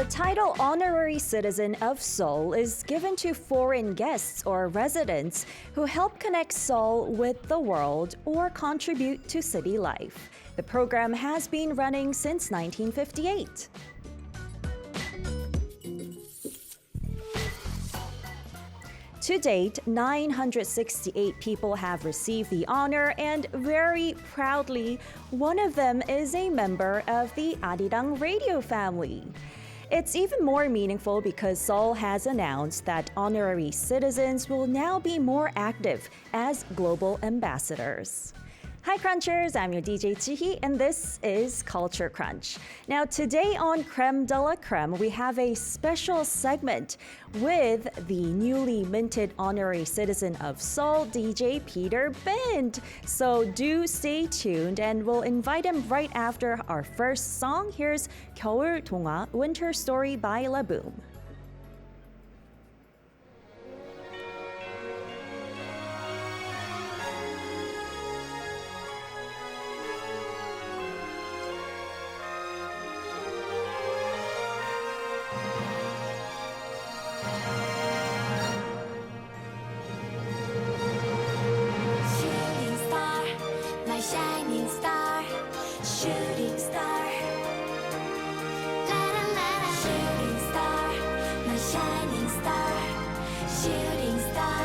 The title Honorary Citizen of Seoul is given to foreign guests or residents who help connect Seoul with the world or contribute to city life. The program has been running since 1958. To date, 968 people have received the honor, and very proudly, one of them is a member of the Arirang Radio family. It's even more meaningful because Seoul has announced that honorary citizens will now be more active as global ambassadors. Hi Crunchers, I'm your DJ Chihi and this is Culture Crunch. Now today on Creme de la Creme, we have a special segment with the newly minted honorary citizen of Seoul, DJ Peter Bint. So do stay tuned and we'll invite him right after our first song. Here's 겨울 동화, Winter Story by La Boom. Shining star, shooting star. La la la la. Shooting star, my shining star, shooting star.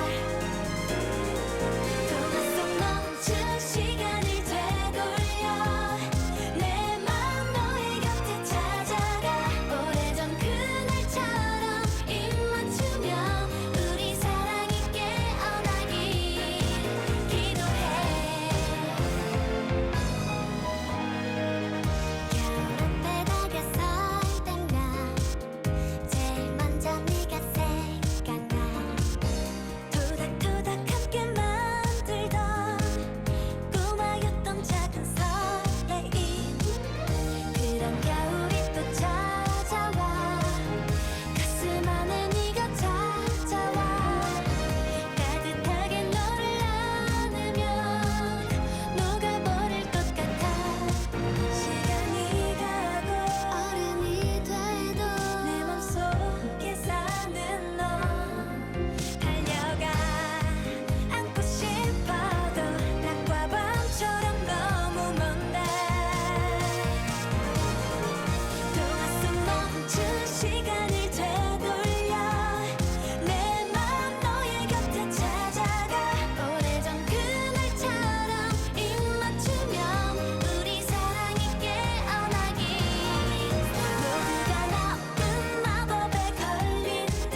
동화 속 멈춘 시간을 되돌려 내 맘 너의 곁에 찾아가 오래전 그날처럼 입 맞추며 우리 사랑이 깨어나길 기도해. 겨울에 다가설 때면 제일 먼저 네가 생각나 토닥토닥 함께 만들던 꿈하였던 작은 설레임 그런 겨울이 또 찾아와 가슴 안에 네가 찾아와 따뜻하게 너를 안으면 녹아버릴 것 같아 시간이 가고 얼음이 돼도 내 맘속에 사는 너 달려가 안고 싶어도 낮과 밤처럼 너무 먼데 동화 속 멈춘 시간을 되돌려 내 맘 너의 곁에 찾아가 오래전 그날처럼 입 맞추면 우리 사랑이 깨어나길 모두가 나쁜 마법에 걸린 듯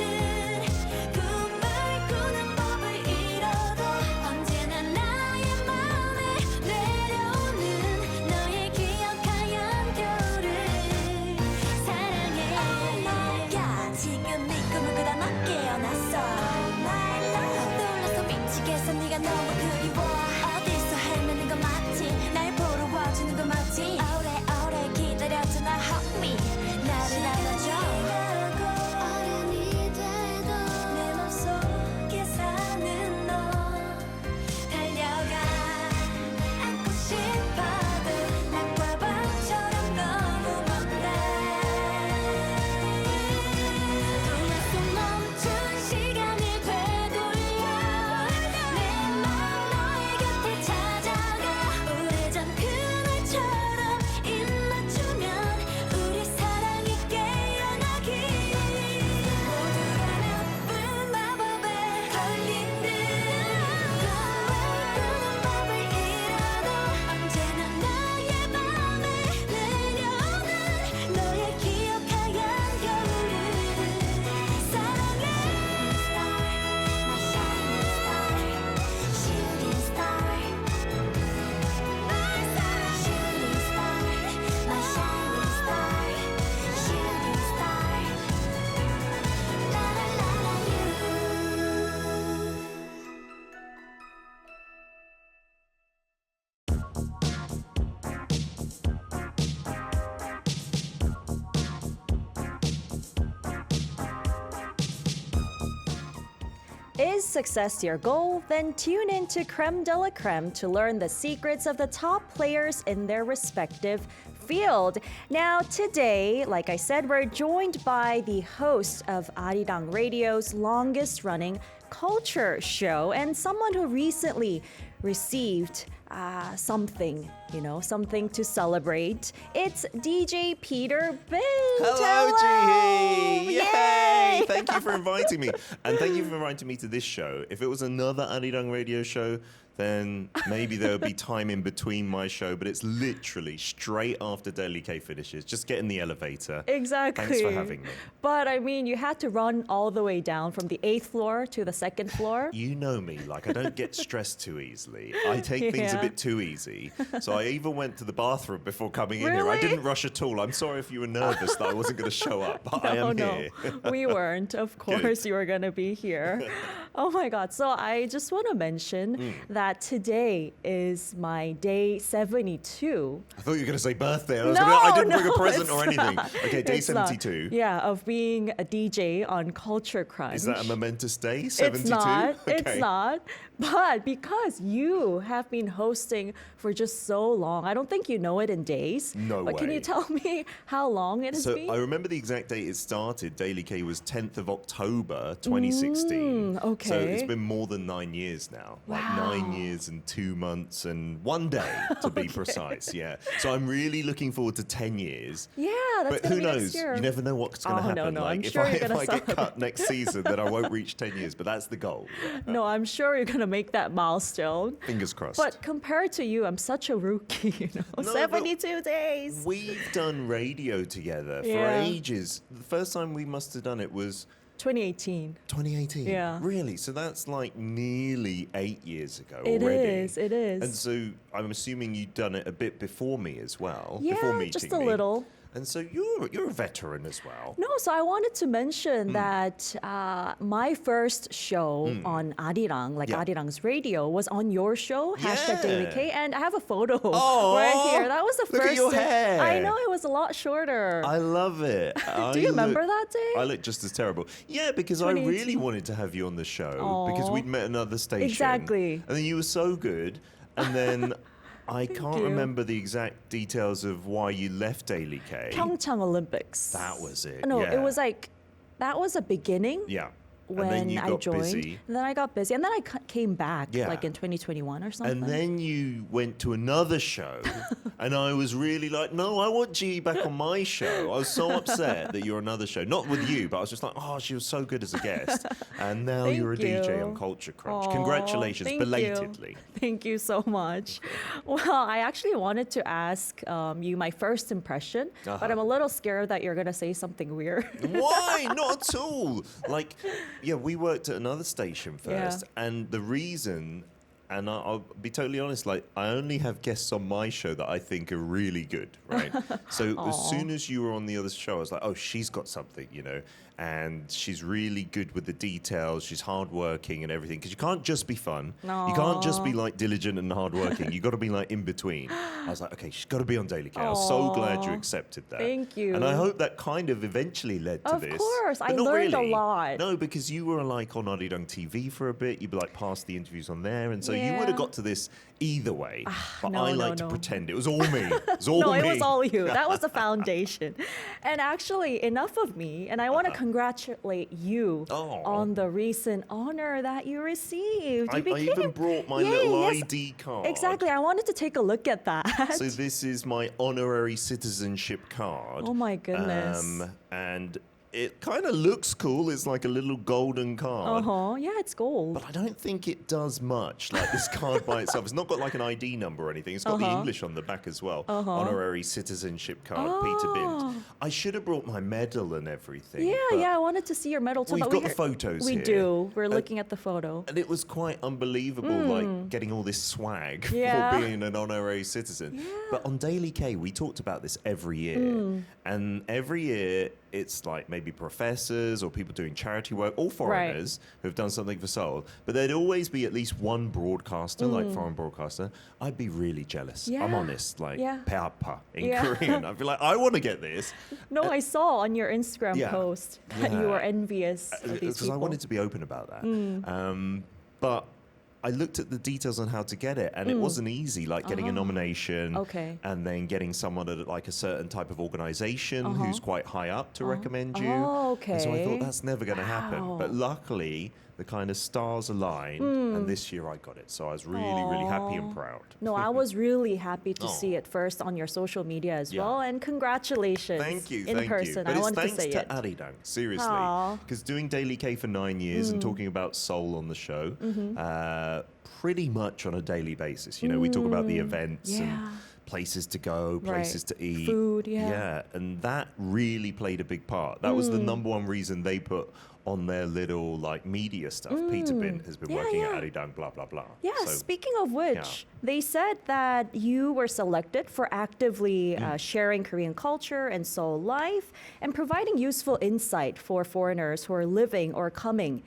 꿈을 꾸는 법을 잃어도 언제나 나의 맘에 내려오는 너의 기억하얀 겨울을 사랑해. 야 지금 네 꿈을 꾸다 나 깨어났어 My love 놀라서 미치겠어 네가 너무 그리워 어디서 헤매는 거 맞지 날 보러 와주는 거 맞지 오래오래 기다렸잖아 Help me 나를 안아줘 얼음이 돼도 내 맘속에 사는 너 달려가 안고 싶어도 낮과 밤처럼 너무 먼데 동화 속 멈춘 시간을 되돌려 내 맘 너의 곁에 찾아가 오래전 그날처럼 입 맞추면 우리 사랑이 깨어나길 모두가 나쁜 마법에 걸린 듯 꿈을 꾸는 법을 잃어도 언제나 나의 맘에 내려오는 너의 기억하얀 겨울을 사랑해. My shining star, shooting star. My star, shooting star, my shining star, shooting star. La la la la you. Is success your goal? Then tune in to Creme de la Creme to learn the secrets of the top players in their respective field. Now, today, like I said, we're joined by the host of Arirang Radio's longest-running culture show and someone who recently received something to celebrate. It's DJ Peter Bint. Hello, Jihi! Yay! Thank you for inviting me. And thank you for inviting me to this show. If it was another Arirang radio show, then maybe there would be time in between my show, but it's literally straight after Daily K finishes. Just get in the elevator. Exactly. Thanks for having me. But I mean, you had to run all the way down from the 8th floor to the 2nd floor. You know me, like I don't get stressed too easily. I take things a Yeah. bit too easy. So I even went to the bathroom before coming in here. I Really? didn't rush at all. I'm sorry if you were nervous that I wasn't going to show up, but I am here. We weren't. Of course, you were going to be here. Oh my God. So I just want to mention that today is my day 72. I thought you were going to say birthday. I was No, gonna, I didn't bring no, a present it's or anything. not. Okay, day It's not. 72. Yeah, of being a DJ on Culture Crunch. Is that a momentous day? 72? It's not. Okay. It's not. But because you have been hosting for just so long, I don't think you know it in days. No But can way. you tell me how long it has So been? I remember the exact date it started. Daily K was 10th of October 2016. okay. So it's been more than 9 years now. Like Wow. 9 years and 2 months and 1 day to be precise. Yeah. So I'm really looking forward to 10 years. Yeah, that's But gonna who be next knows? year. You never know what's going to Oh, happen. no, like I'm if sure I, you're if gonna I get cut celebrate. next season, then I won't reach 10 years. But that's the goal. No, I'm sure you're gonna make that milestone. Fingers crossed. But compared to you, I'm such a rookie, No, but 72 days. We've done radio together for Yeah. ages. The first time we must have done it was 2018. 2018. Yeah. Really? So that's like nearly 8 years ago It already. is, it is. And so I'm assuming you'd done it a bit before me as well. Yeah, before meeting just a me. little. And so you're a veteran as well. No, so I wanted to Hmm. mention that my first show on Arirang, like Yeah. Arirang's radio, was on your show, hashtag Daily Yeah. K, and I have a photo Aw, right here. That was the look at first your day- hair. I know, it was a lot shorter. I love it. Do you remember that day? I look just as terrible. Yeah, because I 2018. really wanted to have you on the show because Aw. we'd met another station. Exactly. And then you were so good. And then I can't you. remember the exact details of why you left Daily K. Pyeongchang Olympics. That was it. No, yeah. it was like, that was a beginning. Yeah. When and then you I got joined, busy. and then I got busy, and then I came back Yeah. like in 2021 or something. And then you went to another show, and I was really like, no, I want G back on my show. I was so upset that you're on another show. Not with you, but I was just like, oh, she was so good as a guest. And now Thank you're a DJ you. on Culture Crunch. Aw, Congratulations, thank you. belatedly. Thank you so much. Well, I actually wanted to ask you my first impression, but Uh-huh. I'm a little scared that you're going to say something weird. Why? Not at all. Like, yeah, we worked at another station first, and the reason, and I'll be totally honest, like, I only have guests on my show that I think are really good, right? So as soon as you were on the other show, I was like, oh, she's got something, and she's really good with the details. She's hardworking and everything, because you can't just be fun. You can't just be like diligent and hardworking. You got to be like in between. I was like, okay, she's got to be on Daily K. I was so glad you Aw. accepted that. Thank you. And I hope that kind of eventually led to Of this. course, but I not learned a really. lot. No, because you were like on Arirang TV for a bit. You'd be like past the interviews on there, and so you would Yeah. have got to this either way. But no, I no, like to no. pretend it was all me. It was all No, me. it was all you. That was the foundation. And actually, enough of me. And I want to congratulate you Oh. on the recent honor that you received. You I even brought my little ID card. Exactly. I wanted to take a look at that. So this is my honorary citizenship card. Oh my goodness. And it kind of looks cool. It's like a little golden card. Yeah, it's gold. But I don't think it does much, like this card by itself. It's not got like an ID number or anything. It's got the English on the back as well. Honorary citizenship card, Peter Bint. I should have brought my medal and everything. Yeah, but- I wanted to see your medal too. We've but got we the photos We here. do. We're looking at the photo. And it was quite unbelievable, like getting all this swag Yeah. for being an honorary citizen. But on Daily K, we talked about this every year. And every year, it's like maybe professors or people doing charity work, all foreigners who've done something for Seoul. But there'd always be at least one broadcaster, like foreign broadcaster. I'd be really jealous. I'm Yeah. honest, like Yeah. peapa in Yeah. Korean. I'd be like, I want to get this. No, I saw on your Instagram Yeah. post that you Yeah. were envious of these Because I people. wanted to be open about that. But I looked at the details on how to get it, and it wasn't easy, like getting a nomination and then getting someone at like a certain type of organization who's quite high up to recommend you. And so I thought that's never going to happen. But luckily, the kind of stars aligned, and this year I got it. So I was really, really happy and proud. No, I was really happy to see it first on your social media as well. And congratulations. Thank you. In person. But I it's wanted thanks to say to it. Arirang, seriously. Aw. Because doing Daily K for 9 years and talking about Seoul on the show, pretty much on a daily basis. You know, we talk about the events and places to go, places to eat. Food, Yeah, and that really played a big part. That was the number one reason they put on their little like media stuff. Peter Bint has been working at Arirang, blah, blah, blah. Yeah, So, speaking of which, they said that you were selected for actively sharing Korean culture and Seoul life and providing useful insight for foreigners who are living or coming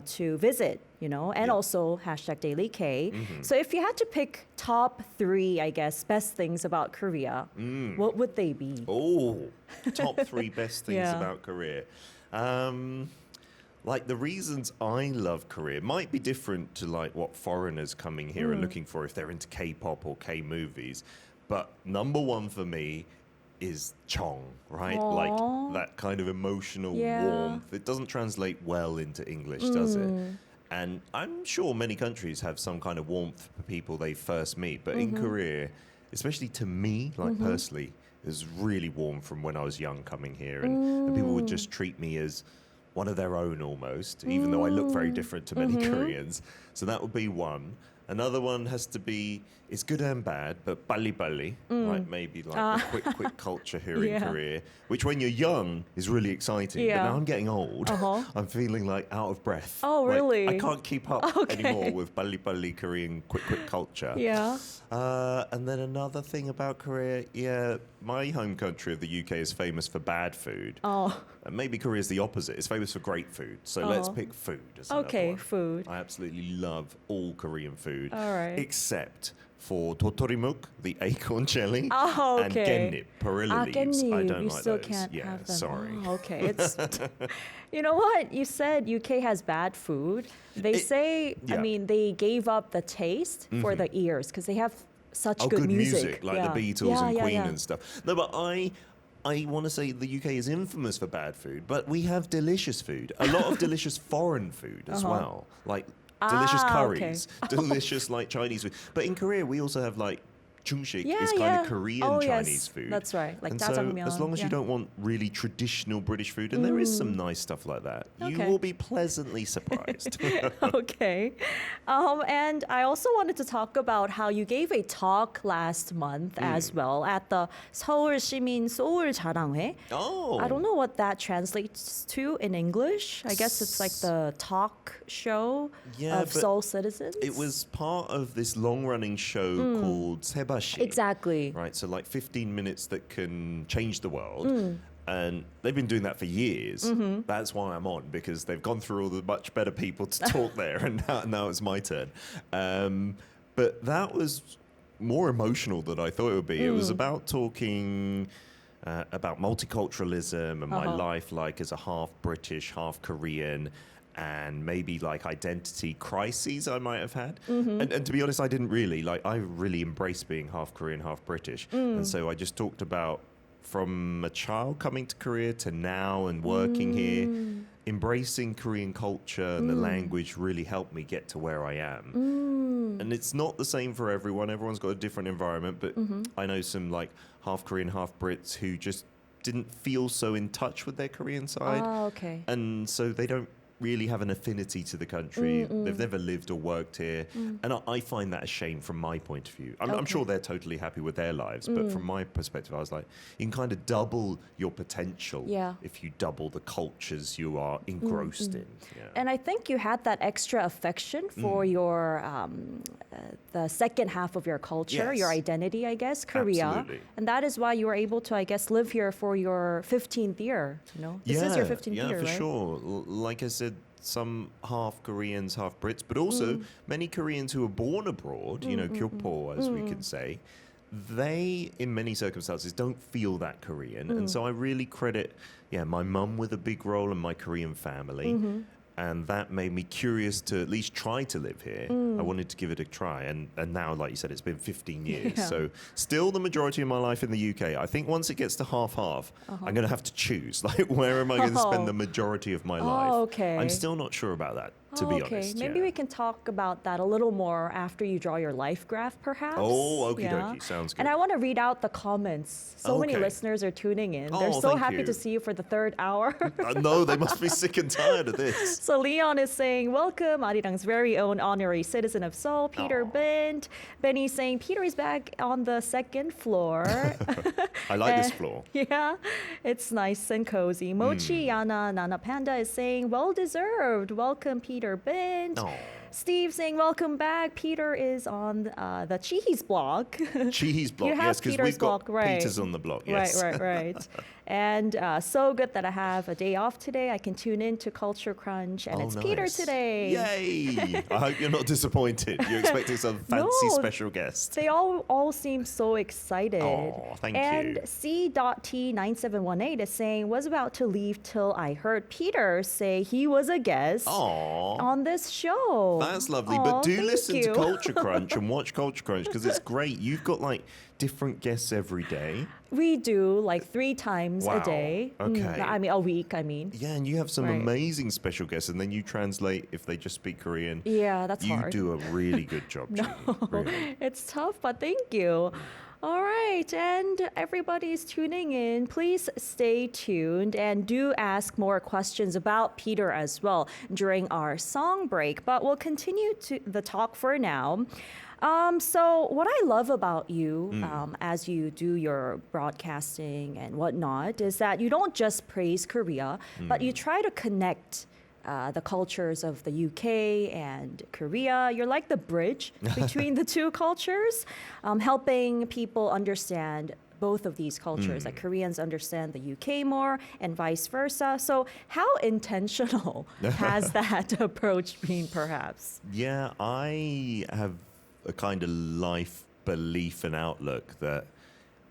to visit, you know, and also #DailyK. So if you had to pick top 3, I guess, best things about Korea, what would they be? Oh, top 3 best things Yeah. about Korea. Like the reasons I love Korea might be different to like what foreigners coming here are looking for if they're into K-pop or K-movies. But number 1 for me is Chong, right? Aw. Like that kind of emotional warmth. It doesn't translate well into English, does it? And I'm sure many countries have some kind of warmth for people they first meet. But in Korea, especially to me, like personally, it was really warm from when I was young coming here. And people would just treat me as one of their own almost, even though I look very different to many Koreans. So that would be one. Another one has to be, it's good and bad, but bali, like maybe like the quick culture here in Korea, which when you're young is really exciting. But now I'm getting old. I'm feeling like out of breath. Oh, Like, really? I can't keep up anymore with bali Korean quick culture. Yeah. And then another thing about Korea, my home country of the UK is famous for bad food. And maybe Korea's the opposite. It's famous for great food. So let's pick food as another Okay, one. food. I absolutely love all Korean food. All right. Except for totorimuk, the acorn jelly, Oh, and okay. gennip, perilla leaves. I Gennip, don't you like still those. can't Yeah, have them. sorry. Oh, okay. It's you know what? You said UK has bad food. They say, I yeah. mean, they gave up the taste for the ears because they have such good music. like the Beatles and Queen and stuff. No, but I want to say the UK is infamous for bad food, but we have delicious food. A lot of delicious foreign food as well, like delicious curries, delicious like Chinese food. But in Korea, we also have like jungshik is kind of Korean Chinese food. That's right, like and so jjajangmyeon, as long as you don't want really traditional British food, and there is some nice stuff like that, you will be pleasantly surprised. Okay. And I also wanted to talk about how you gave a talk last month as well at the 서울시민 소울 자랑회. Oh. I don't know what that translates to in English. I guess it's like the talk show Yeah, of but Seoul citizens. It was part of this long-running show called Sebashi. Exactly. Right, so like 15 minutes that can change the world. And they've been doing that for years. That's why I'm on, because they've gone through all the much better people to talk there, and now it's my turn. But that was more emotional than I thought it would be. It was about talking about multiculturalism and my life like as a half British, half Korean, and maybe like identity crises I might have had. And to be honest, I didn't really. Like, I really embraced being half Korean, half British. And so I just talked about from a child coming to Korea to now and working here, embracing Korean culture and the language really helped me get to where I am. And it's not the same for everyone. Everyone's got a different environment, but I know some like half Korean, half Brits who just didn't feel so in touch with their Korean side. Oh, okay. And so they don't really have an affinity to the country. They've never lived or worked here. And I find that a shame from my point of view. I'm sure they're totally happy with their lives, but from my perspective, I was like, you can kind of double your potential if you double the cultures you are engrossed in. Yeah. And I think you had that extra affection for your the second half of your culture, your Yes. identity, I guess, Korea. Absolutely. And that is why you were able to, I guess, live here for your 15th year. You know, this is your 15th year, for right? sure. Like I said, some half Koreans, half Brits, but also many Koreans who are born abroad, you know, kyopo, as we could say, they, in many circumstances, don't feel that Korean. And so I really credit, my mum with a big role in my Korean family. And that made me curious to at least try to live here. I wanted to give it a try. And now, like you said, it's been 15 years. Yeah. So still the majority of my life in the UK. I think once it gets to half-half, I'm going to have to choose. Like, where am I going to spend the majority of my life? Okay. I'm still not sure about that, to be honest. Maybe yeah. we can talk about that a little more after you draw your life graph, perhaps. Oh, okie dokie. Sounds good. And I want to read out the comments. So many Okay. listeners are tuning in. They're Oh, so thank happy you. to see you for the third hour. No, they must be sick and tired of this. So Leon is saying, welcome, Arirang's very own honorary citizen of Seoul, Peter Aw. Bint. Benny saying, Peter is back on the second floor. I like this And- floor. Yeah, it's nice and cozy. Mochi Yana Nana Panda is saying, well deserved. Welcome, Peter Bint. Aw. Steve saying, welcome back. Peter is on the Cheese blog. Cheese block, You have yes, because Peter's we've got block, right. Peter's on the block, yes. Right. And so good that I have a day off today. I can tune in to Culture Crunch, and Oh, it's Peter nice. today. Yay! I hope you're not disappointed. You're expecting some fancy No. special guest. They all seem so excited. Aw, thank and you. C.T9718 is saying, was about to leave till I heard Peter say he was a guest Aw, on this show. that's lovely. Aw, But do thank listen you. to Culture Crunch and watch Culture Crunch because it's great. You've got like different guests every day. We do like 3 times Wow. a day. Okay. I mean, a week, I mean. Yeah, and you have some Right. amazing special guests, and then you translate if they just speak Korean. Yeah, that's you hard. do a really good job, Jeannie. Really. It's tough, but thank you. All right, and everybody's tuning in. Please stay tuned and do ask more questions about Peter as well during our song break. But we'll continue to the talk for now. So what I love about you as you do your broadcasting and whatnot is that you don't just praise Korea, but you try to connect the cultures of the UK and Korea. You're like the bridge between the two cultures, helping people understand both of these cultures. Like Koreans understand the UK more and vice versa. So how intentional has that approach been, perhaps? Yeah, I have a kind of life belief and outlook that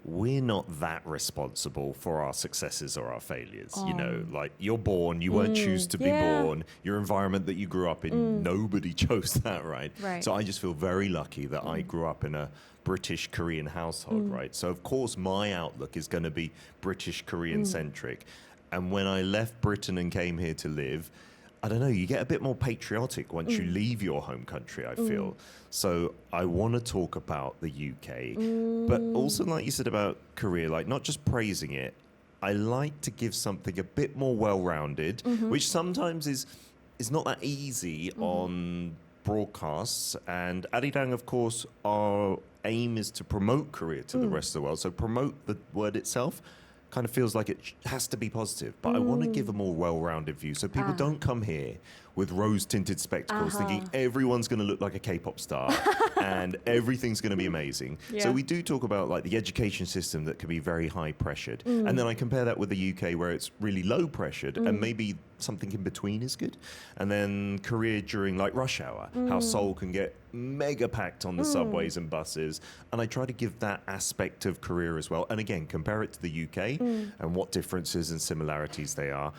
we're not that responsible for our successes or our failures. You know, like you're born, you weren't choose to be yeah. born. Your environment that you grew up in, nobody chose that, right? Right. So I just feel very lucky that I grew up in a British Korean household, right? So of course my outlook is going to be British Korean centric. And when I left Britain and came here to live, I don't know, you get a bit more patriotic once you leave your home country, I feel. So I want to talk about the UK, but also like you said about Korea, like not just praising it, I like to give something a bit more well-rounded, which sometimes is not that easy on broadcasts. And Arirang, of course, our aim is to promote Korea to the rest of the world. So promote the word itself kind of feels like it has to be positive, but I want to give a more well-rounded view so people don't come here with rose-tinted spectacles thinking everyone's going to look like a K-pop star and everything's going to be amazing. Yeah. So we do talk about like the education system that can be very high-pressured, and then I compare that with the UK where it's really low-pressured and maybe something in between is good. And then Korea during like rush hour, how Seoul can get mega packed on the subways and buses. And I try to give that aspect of Korea as well. And again, compare it to the UK and what differences and similarities they are.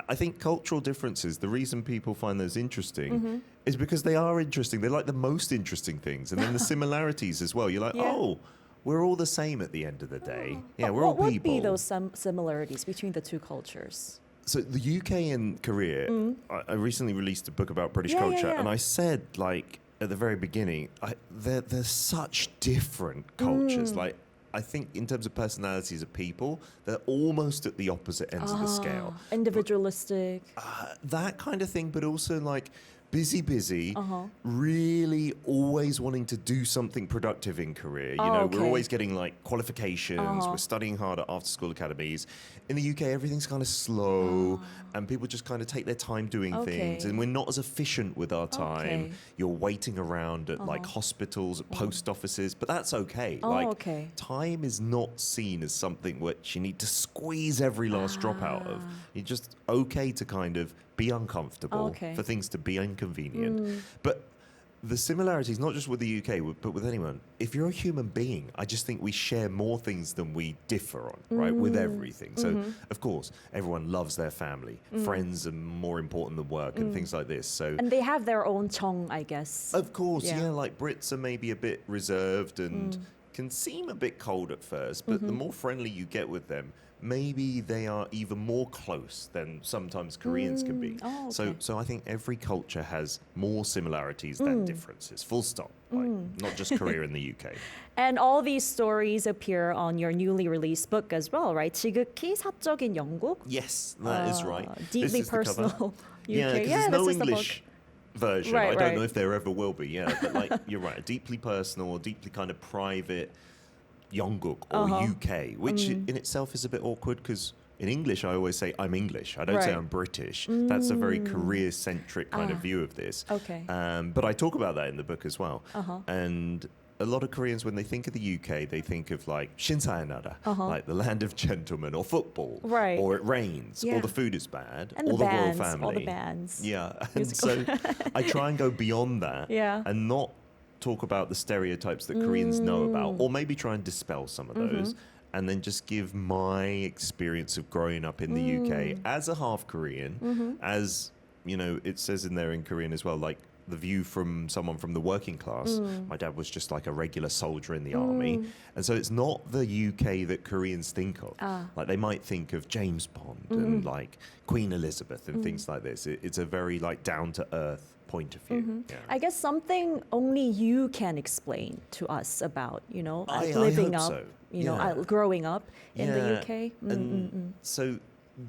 I think cultural differences, the reason people find those interesting is because they are interesting. They're like the most interesting things. And then the similarities as well. You're like, Yeah. oh, we're all the same at the end of the day. Yeah, But we're all what would people. be those similarities between the two cultures? So the UK and Korea, I recently released a book about British Yeah, yeah, culture, yeah. and I said, like, at the very beginning, they're such different cultures. Like, I think in terms of personalities of people, they're almost at the opposite ends of the scale. Individualistic. That kind of thing, but also like busy, really always wanting to do something productive in Korea. You know, okay. we're always getting like qualifications, we're studying hard at after school academies. In the UK, everything's kind of slow and people just kind of take their time doing things, Okay. and we're not as efficient with our time. Okay. You're waiting around at like hospitals, at post offices, but that's okay. Oh, like okay. time is not seen as something which you need to squeeze every last drop out of. You're just okay to kind of be uncomfortable, Okay. for things to be inconvenient. But the similarities, not just with the UK, but with anyone. If you're a human being, I just think we share more things than we differ on, right? With everything. So, of course, everyone loves their family. Friends are more important than work and things like this. So, And they have their own chong, I guess. of course, Yeah. yeah, like Brits are maybe a bit reserved and can seem a bit cold at first, but the more friendly you get with them, maybe they are even more close than sometimes Koreans can be. Oh, So, okay. so I think every culture has more similarities than differences. Full stop. Like, not just Korea and the UK. And all these stories appear on your newly released book as well, right? 지극히 사적인 영국. Yes, that is right. Deeply This is the cover. personal UK. Yeah, because this there's no is the book. English version. Right, I don't know right. if there ever will be. Yeah, but like you're right, deeply personal, deeply kind of private, Yeongguk or UK, which in itself is a bit awkward because in English I always say I'm English. I don't say Right. I'm British. That's a very career-centric kind of view of this. Okay. But I talk about that in the book as well. Uh-huh. And a lot of Koreans, when they think of the UK, they think of like 신사의 나라, like the land of gentlemen, or football, Right. or it rains, Yeah. or the food is bad, And or the the royal bands, family. all the bands. Yeah, and Musical. so I try and go beyond that Yeah. and not talk about the stereotypes that Koreans know about, or maybe try and dispel some of those, and then just give my experience of growing up in the UK as a half Korean, as, you know, it says in there in Korean as well, like the view from someone from the working class. My dad was just like a regular soldier in the army. And so it's not the UK that Koreans think of. Like they might think of James Bond and like Queen Elizabeth and things like this. It's a very like down to earth point of view. Yeah. I guess something only you can explain to us about, you know, I living hope up, so. you know, Yeah. growing up in the Yeah, UK. And so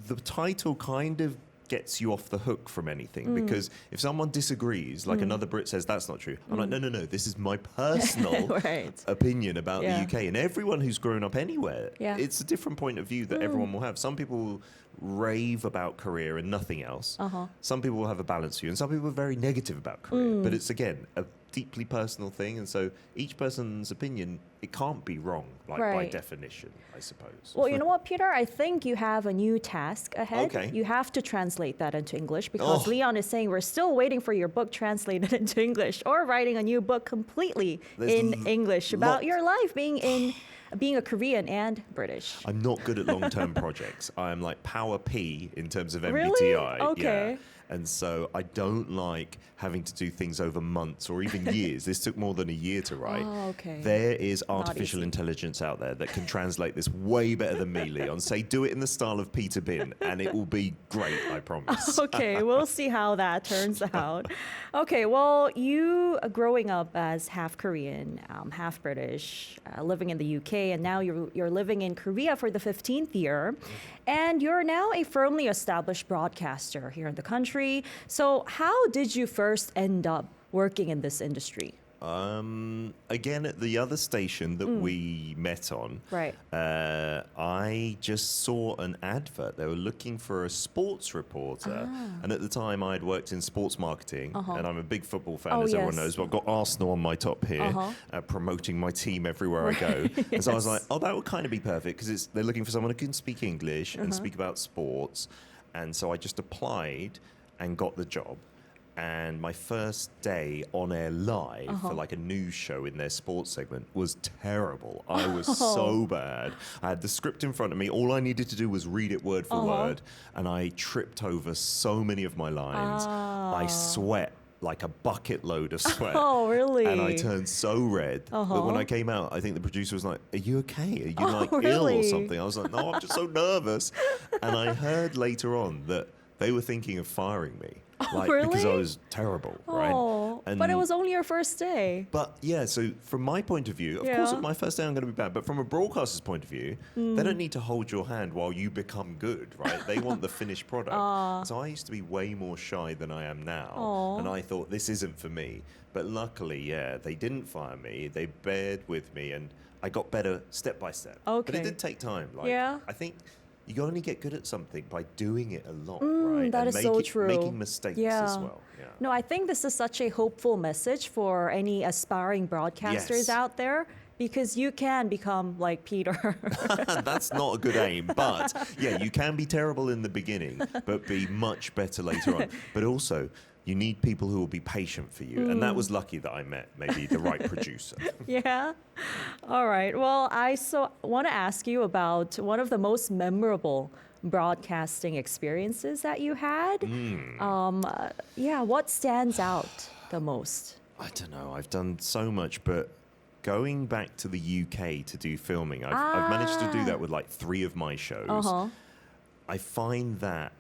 the title kind of gets you off the hook from anything because if someone disagrees, like another Brit says that's not true, I'm like, no, this is my personal Right. opinion about Yeah. the UK. And everyone who's grown up anywhere, Yeah. it's a different point of view that everyone will have. Some people rave about Korea and nothing else. Some people will have a balanced view, and some people are very negative about Korea. But it's again a deeply personal thing, and so each person's opinion, it can't be wrong, like by Right. definition, I suppose. Well, you know what, Peter? I think you have a new task ahead. Okay. You have to translate that into English because Oh. Leon is saying we're still waiting for your book translated into English or writing a new book completely There's in English about lot- your life being a Korean and British. I'm not good at long-term projects. I'm like power P in terms of Really? MBTI. Okay. Yeah. And so I don't like having to do things over months or even years. This took more than a year to write. Oh, okay. There is artificial easy. intelligence out there that can translate this way better than me, Leon. Say, do it in the style of Peter Bint, and it will be great, I promise. Okay, we'll see how that turns out. Okay, well, you growing up as half Korean, half British, living in the UK, and now you're living in Korea for the 15th year, and you're now a firmly established broadcaster here in the country. So, how did you first end up working in this industry? Again, at the other station that we met on, Right. I just saw an advert. They were looking for a sports reporter. And at the time, I'd worked in sports marketing, and I'm a big football fan, Oh, as everyone yes. knows. But I've got Arsenal on my top here, promoting my team everywhere I go. And so I was like, oh, that would kind of be perfect because they're looking for someone who can speak English and speak about sports. And so I just applied and got the job. And my first day on air live for like a news show in their sports segment was terrible. I was so bad. I had the script in front of me. All I needed to do was read it word for word. And I tripped over so many of my lines. I sweat like a bucket load of sweat. Oh, really? And I turned so red. But when I came out, I think the producer was like, are you okay? Are you like ill or really? something? I was like, no, I'm just so nervous. And I heard later on that they were thinking of firing me. Like, because I really? was terrible, right? Oh, but it was only your first day. But yeah, so from my point of view, of course, Yeah. at my first day I'm going to be bad. But from a broadcaster's point of view, they don't need to hold your hand while you become good, right? They want the finished product. So I used to be way more shy than I am now, and I thought this isn't for me. But luckily, yeah, they didn't fire me. They bared with me, and I got better step by step. But Okay. it did take time. Like, Yeah. I think you only get good at something by doing it a lot, right? That and is so true. Making mistakes as well. Yeah. No, I think this is such a hopeful message for any aspiring broadcasters Yes. out there because you can become like Peter. That's not a good aim, but yeah, you can be terrible in the beginning, but be much better later on. But also, you need people who will be patient for you. And that was lucky that I met maybe the right producer. Yeah. All right. Well, I want to ask you about one of the most memorable broadcasting experiences that you had. Yeah, what stands out the most? I don't know. I've done so much, but going back to the UK to do filming, I've managed to do that with like 3 of my shows. I find that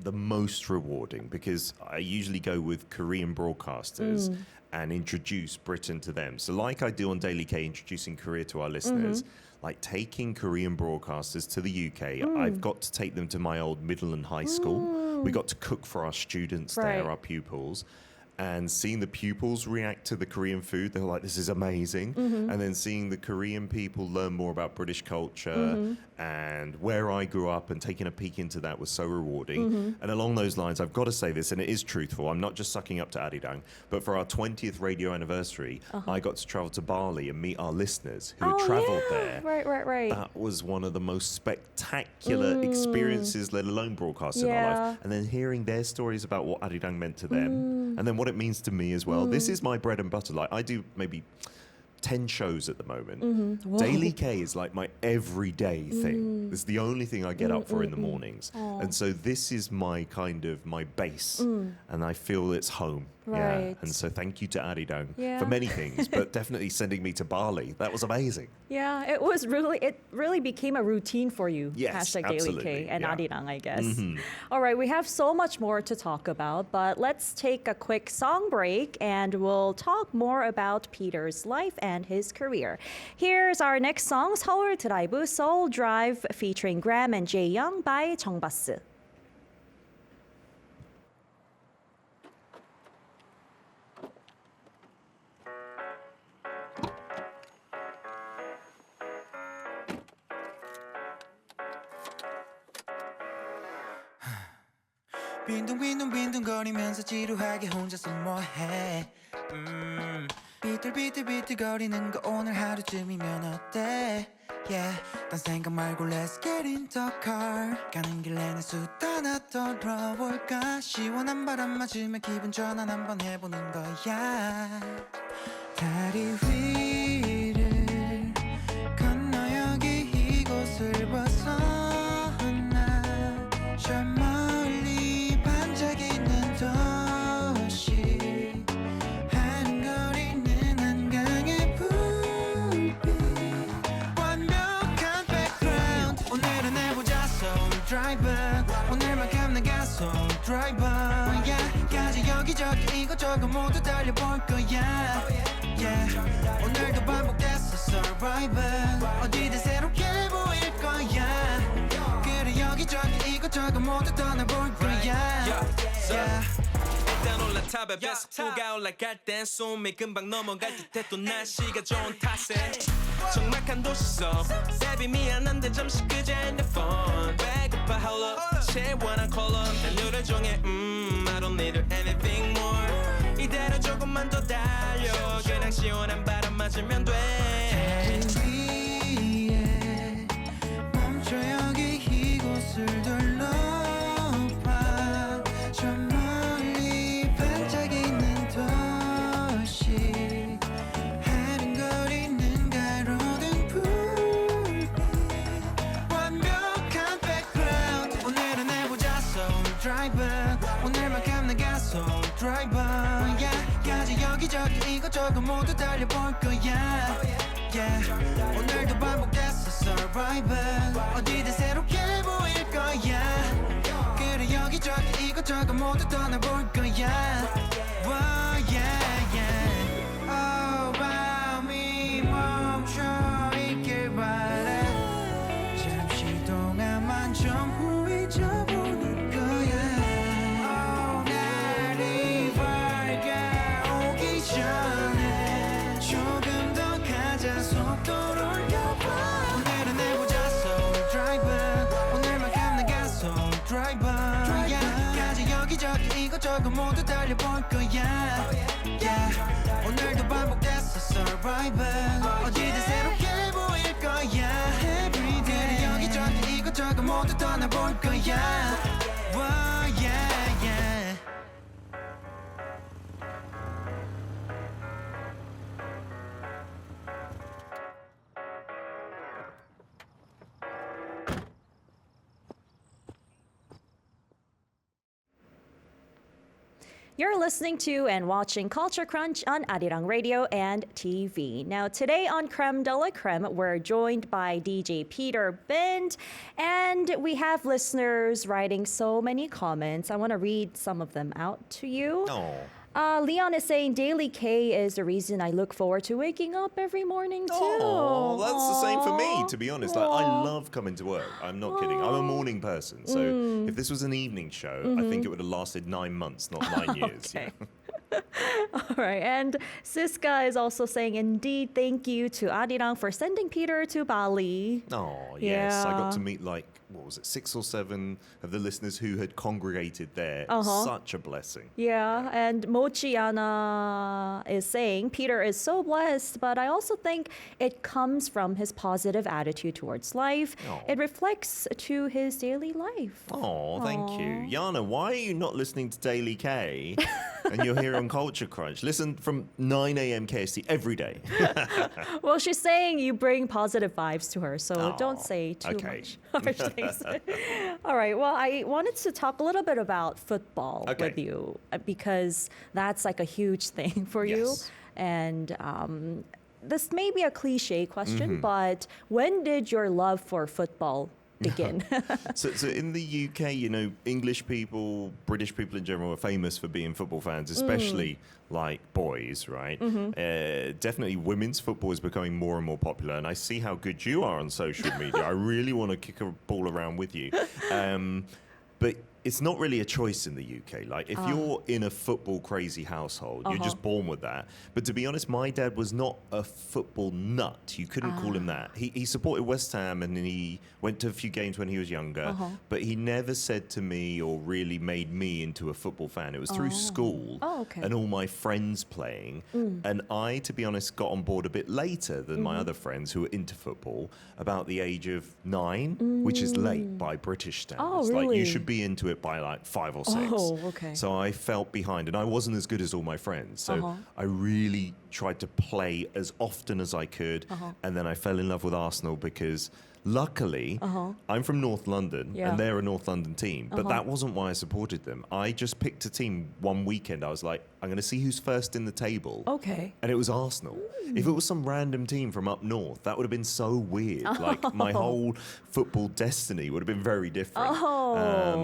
the most rewarding because I usually go with Korean broadcasters and introduce Britain to them. So like I do on Daily K, introducing Korea to our listeners, like taking Korean broadcasters to the UK, I've got to take them to my old middle and high school. We got to cook for our students there, our pupils. And seeing the pupils react to the Korean food, they're like, this is amazing. And then seeing the Korean people learn more about British culture and where I grew up and taking a peek into that was so rewarding. And along those lines, I've got to say this, and it is truthful. I'm not just sucking up to Arirang, but for our 20th radio anniversary, I got to travel to Bali and meet our listeners who had traveled there. Right. That was one of the most spectacular experiences, let alone broadcasts in our life. And then hearing their stories about what Arirang meant to them, and then what it means to me as well. This is my bread and butter. Like I do maybe 10 shows at the moment. Daily K is like my everyday thing. It's the only thing I get up for in the mornings. And so this is my kind of my base. And I feel it's home. Yeah. Right. And so thank you to Arirang for many things, but definitely sending me to Bali. That was amazing. Yeah, it really became a routine for you. Yes, Daily absolutely. K and Yeah. Arirang, I guess. All right, we have so much more to talk about, but let's take a quick song break and we'll talk more about Peter's life and his career. Here's our next song, 서울 드라이브, Seoul Drive, featuring Graham and Jae Young by 정바스. 빈둥빈둥빈둥거리면서 지루하게 혼자서 뭐해 비틀비틀비틀거리는 거 오늘 하루쯤이면 어때 Yeah 딴 생각 말고 let's get in the car 가는 길에 내 수다 하나 떨어볼까 시원한 바람 맞으며 기분 전환 한번 해보는 거야 다리 위를 건너 여기 이곳을 벗어나 저 멀리 반짝이는 도시 한거리는 한강의 불빛 완벽한 background 오늘은 해보자 Soul Driver 오늘만큼 내가 Soul Driver yeah 가지 여기저기 이것저것 모두 달려볼 거야 yeah 오늘도 반복됐어 Survivor 어디든 새롭게 보일 거야 그래 여기저기 이것저것 모두 떠나볼 거야 yeah 일단 올라타봐 배속부가 올라갈 땐 숨이 금방 넘어갈 듯해 또 날씨가 좋은 탓에 적막한 도시 속 Baby 미안한데 잠시 끄자 핸드폰 배고파 hold up 시원한 컬러 난 노래 중에 I don't need anything more 이대로 조금만 더 달려 그냥 시원한 바람 맞으면 돼 위에 멈춰 여기 이곳을 둘러봐 저 멀리 반짝이는 도시 하른거리는 가로등 불빛 완벽한 background 오늘은 해보자 Soul Driver 오늘만큼 내가 Soul Driver yeah 가지 여기저기 이것저것 모두 달려볼 거야 yeah 오늘도 반복됐어 Survivor 어디든 새롭게 보일 거야 그래 여기저기 이것저것 모두 떠나볼 거야 Whoa, yeah, yeah. Oh, 마음이 멈춰 있길 바래 잠시 동안만 좀 잊어보는 거야 Oh, 날이 밝아오기 전에 조금 더 가자 속도를 올려봐 오늘은 해보자 Soul Driver 오늘만큼 내가 Soul Driver yeah 가지 여기저기 이것저것 모두 달려볼 거야 yeah 오늘도 반복됐어 Survivor 어디든 새롭게 보일 거야 그래 여기저기 이것저것 모두 떠나볼 거야 Whoa, yeah, yeah You're listening to and watching Culture Crunch on Arirang Radio and TV. Now, today on Creme de la Creme, we're joined by DJ Peter Bint, and we have listeners writing so many comments. I want to read some of them out to you. Oh. Leon is saying Daily K is the reason I look forward to waking up every morning too. Oh, that's the same for me, to be honest. Like, I Aw. love coming to work. I'm not kidding. I'm a morning person. So if this was an evening show, I think it would have lasted 9 months, not 9 years. Okay. All right, and Siska is also saying, indeed, thank you to Arirang for sending Peter to Bali. Oh, yes. I got Yeah. to meet, like, what was it, 6 or 7 of the listeners who had congregated there. Uh-huh. Such a blessing. Yeah, and Mochiana is saying, Peter is so blessed, but I also think it comes from his positive attitude towards life. Oh. It reflects to his daily life. Oh, thank you. Yana, why are you not listening to Daily K and you're here on Culture Crunch? Listen from 9 a.m. KST every day. Well, she's saying you bring positive vibes to her, so don't say too okay. much harsh things. All right, well, I wanted to talk a little bit about football Okay. with you because that's like a huge thing for you. Yes. And this may be a cliche question, Mm-hmm. but when did your love for football begin? So in the UK, you know, English people, British people in general are famous for being football fans, especially like boys, right? Definitely women's football is becoming more and more popular, and I see how good you are on social media. I really want to kick a ball around with you. But it's not really a choice in the UK. Like, if you're in a football crazy household, you're just born with that. But to be honest, my dad was not a football nut. You couldn't call him that. He supported West Ham and he went to a few games when he was younger. But he never said to me or really made me into a football fan. It was through school Oh, okay. and all my friends playing. And I, to be honest, got on board a bit later than my other friends who were into football, about the age of 9, which is late by British standards. Oh, Like, really? you should be into it by like 5 or 6. Oh, okay. So I felt behind, and I wasn't as good as all my friends. So I really tried to play as often as I could, and then I fell in love with Arsenal because luckily I'm from North London, Yeah. and they're a North London team. But that wasn't why I supported them. I just picked a team one weekend. I was like, I'm going to see who's first in the table. Okay. And it was Arsenal. If it was some random team from up north, that would have been so weird. Like, my whole football destiny would have been very different.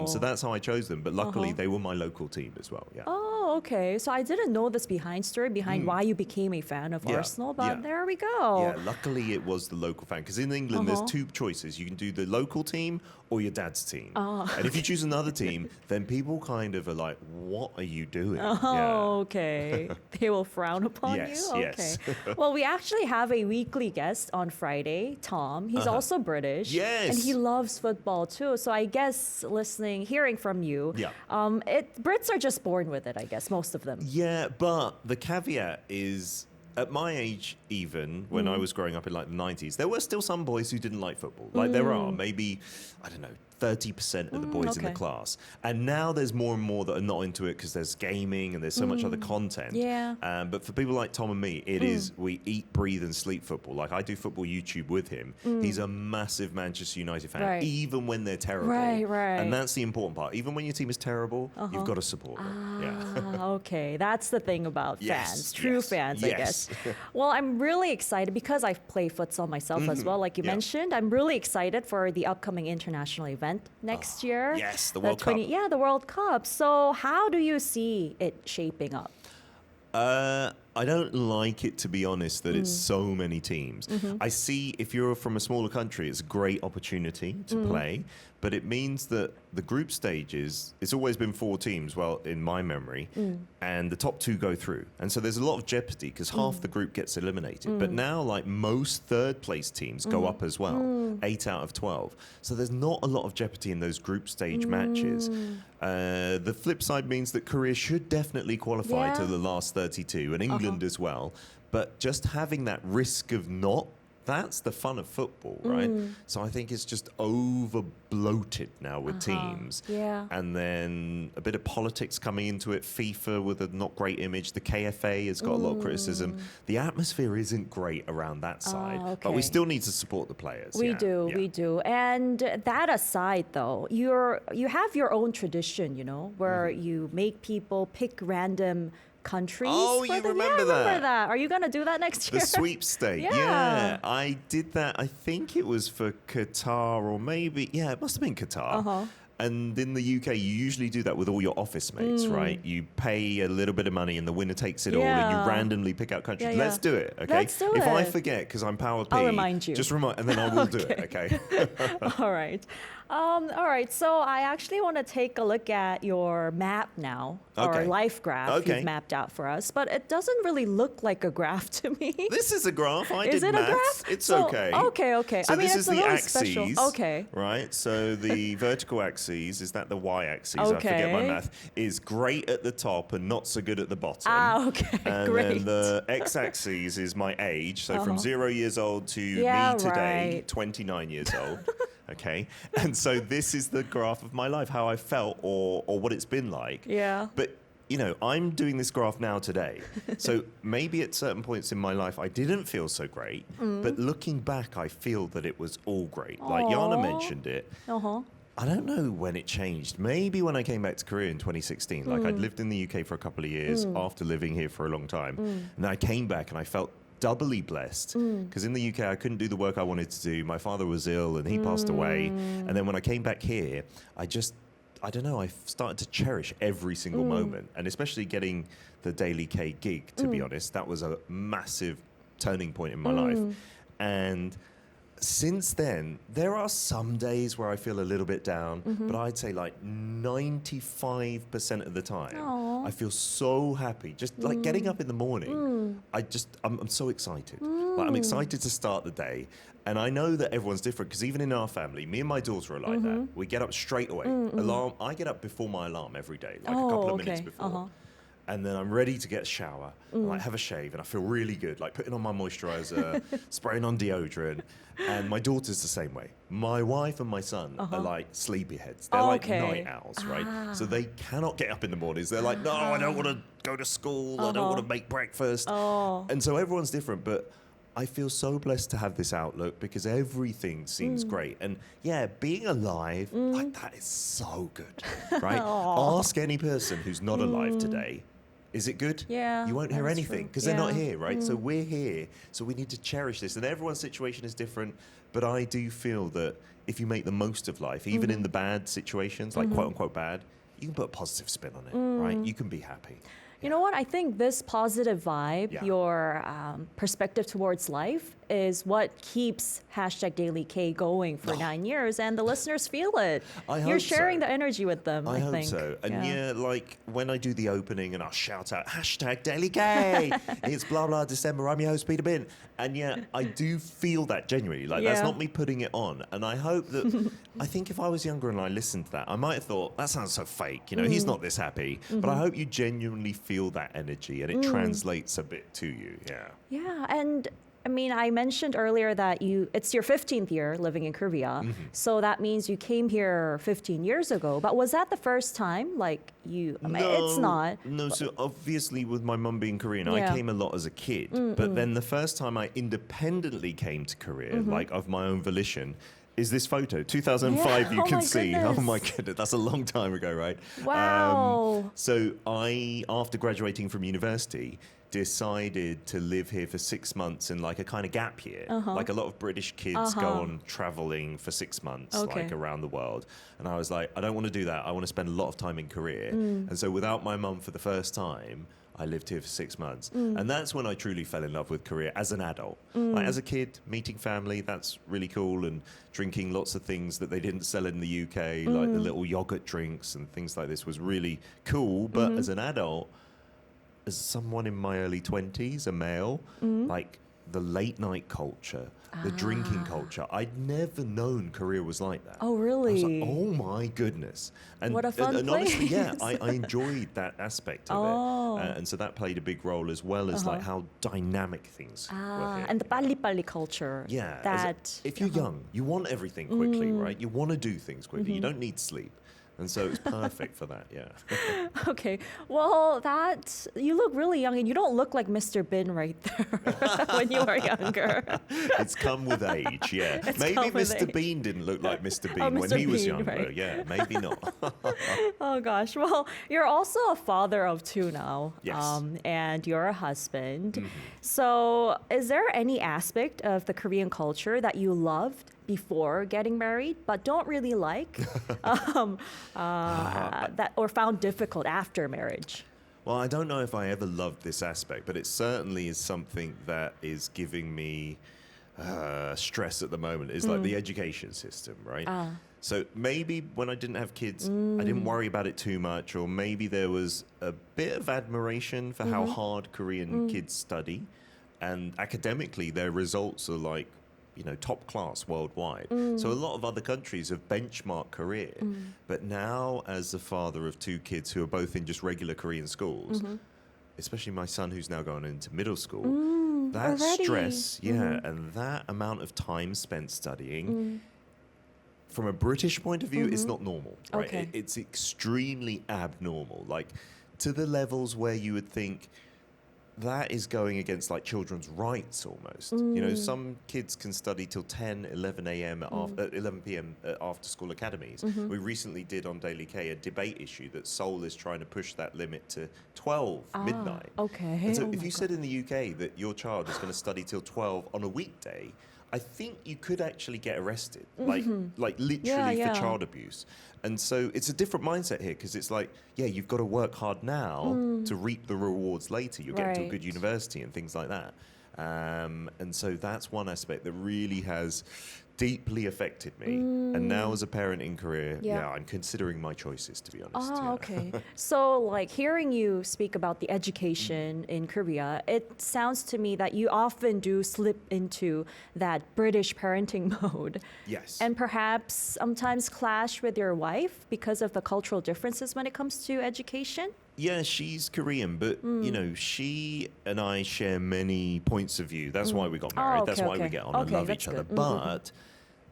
So that's how I chose them. But luckily, they were my local team as well. Yeah. Oh, okay. So I didn't know this story behind why you became a fan of Yeah, Arsenal, but yeah. there we go. Yeah, luckily it was the local fan. Because in England, there's 2 choices. You can do the local team or your dad's team. And if you choose another team, then people kind of are like, what are you doing? Oh, okay. They will frown upon Yes, you? yes. Okay. Well, we actually have a weekly guest on Friday, Tom. He's also British. Yes. And he loves football too. So I guess hearing from you, Yeah. Brits are just born with it, I guess, most of them. Yeah, but the caveat is, at my age, even when I was growing up in like the 90s, there were still some boys who didn't like football. Like, there are maybe, I don't know, 30% of the boys in the okay. class. And now there's more and more that are not into it because there's gaming and there's so much other content. Yeah. But for people like Tom and me, it is, we eat, breathe and sleep football. Like, I do football YouTube with him. He's a massive Manchester United fan, Right. even when they're terrible. Right, right. And that's the important part. Even when your team is terrible, you've got to support them. Yeah. Okay, that's the thing about Yes, fans, true yes, fans, I yes. guess. Well, I'm really excited because I play futsal myself as well, like you Yeah. mentioned. I'm really excited for the upcoming international event next year. yes, the World Cup. Yeah, the World Cup. So how do you see it shaping up? I don't like it, to be honest, that it's so many teams. I see if you're from a smaller country, it's a great opportunity to play, but it means that the group stages, it's always been 4 teams, well, in my memory, and the top 2 go through. And so there's a lot of jeopardy because half the group gets eliminated. But now, like, most third place teams go up as well, 8 out of 12. So there's not a lot of jeopardy in those group stage matches. The flip side means that Korea should definitely qualify to Yeah. the last 32, and England as well. But just having that risk of not that's the fun of football, right? So I think it's just over bloated now with teams. Yeah. And then a bit of politics coming into it. FIFA with a not great image. The KFA has got a lot of criticism. The atmosphere isn't great around that side. But we okay. still need to support the players. We yeah, do, yeah. we do. And that aside, though, you have your own tradition, where you make people pick random countries. Oh, for you them. remember yeah, I remember that. that. Are you going to do that next The year? sweepstake. Yeah. I did that. I think it was for Qatar or maybe, it must have been Qatar. And in the UK, you usually do that with all your office mates, right? You pay a little bit of money and the winner takes it all and you Yeah. randomly pick out countries. Yeah, Let's yeah. do it, okay? Let's do if I it. forget, because I'm Power P, I'll remind you. Just remind, and then I will do it, okay? All right. All right. So I actually want to take a look at your map now, or Okay. life graph Okay. you've mapped out for us. But it doesn't really look like a graph to me. This is a graph. I Is did it a maths. graph? It's So- okay. Okay. So I mean, this it's is a the really axes. special. Okay. Right. So the vertical axis is that the y-axis. I forget my Okay. math. Is great at the top and not so good at the bottom. Okay. And Great. then the x-axis is my age. So from 0 years old to Yeah, me today, right. 29 years old. Okay. And so this is the graph of my life, how I felt or what it's been like. Yeah. But I'm doing this graph now today. So maybe at certain points in my life, I didn't feel so great. But looking back, I feel that it was all great. Like Yana Aw. mentioned it. Uh-huh. I don't know when it changed. Maybe when I came back to Korea in 2016. Like I'd lived in the UK for a couple of years after living here for a long time. And I came back and I felt doubly blessed because in the UK I couldn't do the work I wanted to do. My father was ill and he passed away. And then when I came back here, I don't know, I started to cherish every single moment, and especially getting the Daily K gig, to be honest. That was a massive turning point in my life. And since then, there are some days where I feel a little bit down, but I'd say like 95% of the time, Aw. I feel so happy. Just like getting up in the morning, I'm so excited. Like, I'm excited to start the day. And I know that everyone's different because even in our family, me and my daughter are like that. We get up straight away. I get up before my alarm every day, like a couple of minutes okay. before. And then I'm ready to get a shower, and like have a shave, and I feel really good, like putting on my moisturizer, spraying on deodorant. And my daughter's the same way. My wife and my son are like sleepyheads. They're like Okay. night owls, right? So they cannot get up in the mornings. They're like, no, I don't want to go to school. I don't want to make breakfast. And so everyone's different, but I feel so blessed to have this outlook because everything seems great. And yeah, being alive, like that is so good, right? Ask any person who's not alive today. Is it good? Yeah, You won't hear that's anything true. because they're not Yeah. here, right? So we're here. So we need to cherish this. And everyone's situation is different. But I do feel that if you make the most of life, even in the bad situations, like quote unquote bad, you can put a positive spin on it, right? You can be happy. You know what? I think this positive vibe, Yeah. your perspective towards life, is what keeps #DailyK going for 9 years, and the listeners feel it. I You're hope sharing so. the energy with them. I I hope think. so. And yeah, like when I do the opening and I'll shout out #DailyK, it's blah blah December. I'm your host Peter Bint, and yeah, I do feel that genuinely. Like that's Yeah. not me putting it on. And I hope that I think if I was younger and I listened to that, I might have thought that sounds so fake. He's not this happy. But I hope you genuinely feel that energy and it translates a bit to you. Yeah. Yeah, and I mean, I mentioned earlier that it's your 15th year living in Korea, so that means you came here 15 years ago. But was that the first time? Like it's not. No, so obviously with my mum being Korean, Yeah. I came a lot as a kid. But then the first time I independently came to Korea, like of my own volition, is this photo. 2005, Yeah. you Oh can my see. goodness. Oh my goodness, that's a long time ago, right? Wow. So I, after graduating from university, decided to live here for 6 months in like a kind of gap year. Like a lot of British kids go on traveling for 6 months, Okay. like around the world. And I was like, I don't want to do that. I want to spend a lot of time in Korea. And so without my mum for the first time, I lived here for 6 months. And that's when I truly fell in love with Korea as an adult. Like as a kid, meeting family, that's really cool. And drinking lots of things that they didn't sell in the UK, like the little yogurt drinks and things like this was really cool. But as an adult, as someone in my early 20s, a male, like the late night culture, the drinking culture. I'd never known Korea was like that. Oh, I really? was like, oh my goodness. And, What a fun and honestly, yeah, place. I enjoyed that aspect of it. And so that played a big role as well as like how dynamic things were here. And the 빨리빨리 culture. Yeah. That If you're young, you want everything quickly, right? You want to do things quickly. You don't need sleep. And so it's perfect for that, yeah. Okay. Well, that you look really young, and you don't look like Mr. Bin right there when you were younger. It's come with age, yeah. It's Maybe come with Mr. age. Bean didn't look like Mr. Bean Oh, when Mr. he was Bean, younger. right. Yeah, maybe not. Oh gosh. Well, you're also a father of two now. Yes. And you're a husband. So, is there any aspect of the Korean culture that you loved before getting married but don't really like that or found difficult after marriage? Well, I don't know if I ever loved this aspect, but it certainly is something that is giving me stress at the moment. Is like the education system, right? So maybe when I didn't have kids, I didn't worry about it too much, or maybe there was a bit of admiration for how hard Korean kids study, and academically their results are like, you know, top class worldwide. So a lot of other countries have benchmarked Korea. But now, as the father of two kids who are both in just regular Korean schools, especially my son who's now going into middle school, that already. stress, and that amount of time spent studying, from a British point of view, it's not normal, right? Okay. It's extremely abnormal, like to the levels where you would think, that is going against like children's rights almost. You know, some kids can study till 10, 11 a.m. At 11 p.m. at after school academies. We recently did on Daily K a debate issue that Seoul is trying to push that limit to 12 midnight. Okay. And so Oh if my you said in the UK that your child is going to study till 12 on a weekday, I think you could actually get arrested, like literally Yeah. for child abuse. And so it's a different mindset here because it's like, yeah, you've got to work hard now to reap the rewards later. You'll get into a Right. good university and things like that. And so that's one aspect that really has deeply affected me. And now as a parent in Korea, Yeah. I'm considering my choices, to be honest. Oh, yeah. okay. So, like, hearing you speak about the education in Korea, it sounds to me that you often do slip into that British parenting mode. Yes. And perhaps sometimes clash with your wife because of the cultural differences when it comes to education? Yeah, she's Korean, but you know, she and I share many points of view. That's why we got married. okay, That's why okay. we get on and Okay, love that's each other. good. But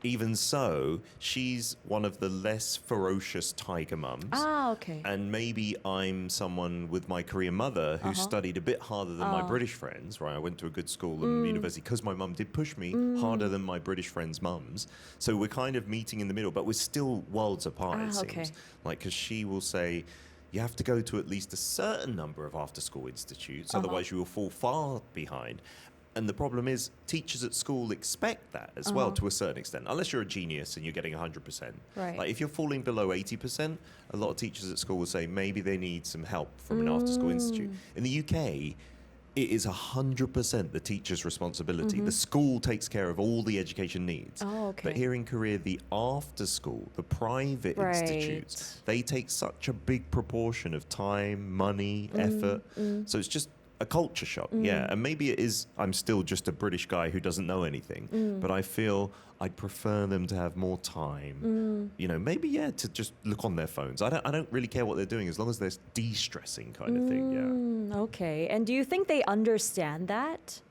even so, she's one of the less ferocious tiger mums. Okay. And maybe I'm someone with my Korean mother who studied a bit harder than my British friends, right? I went to a good school and university because my mum did push me harder than my British friends' mums. So we're kind of meeting in the middle, but we're still worlds apart, it okay. seems. Like, because she will say, you have to go to at least a certain number of after-school institutes, otherwise you will fall far behind. And the problem is, teachers at school expect that as well to a certain extent, unless you're a genius and you're getting 100%. Right. Like if you're falling below 80%, a lot of teachers at school will say maybe they need some help from an after-school institute. In the UK, it is 100% the teacher's responsibility. The school takes care of all the education needs. Oh, okay. But here in Korea, the after-school, the private Right. institutes, they take such a big proportion of time, money, effort. So it's just a culture shock, yeah. And maybe it is, I'm still just a British guy who doesn't know anything, but I feel I'd prefer them to have more time. You know, maybe, yeah, to just look on their phones. I don't really care what they're doing as long as they're de-stressing kind of thing, yeah. Okay. And do you think they understand that?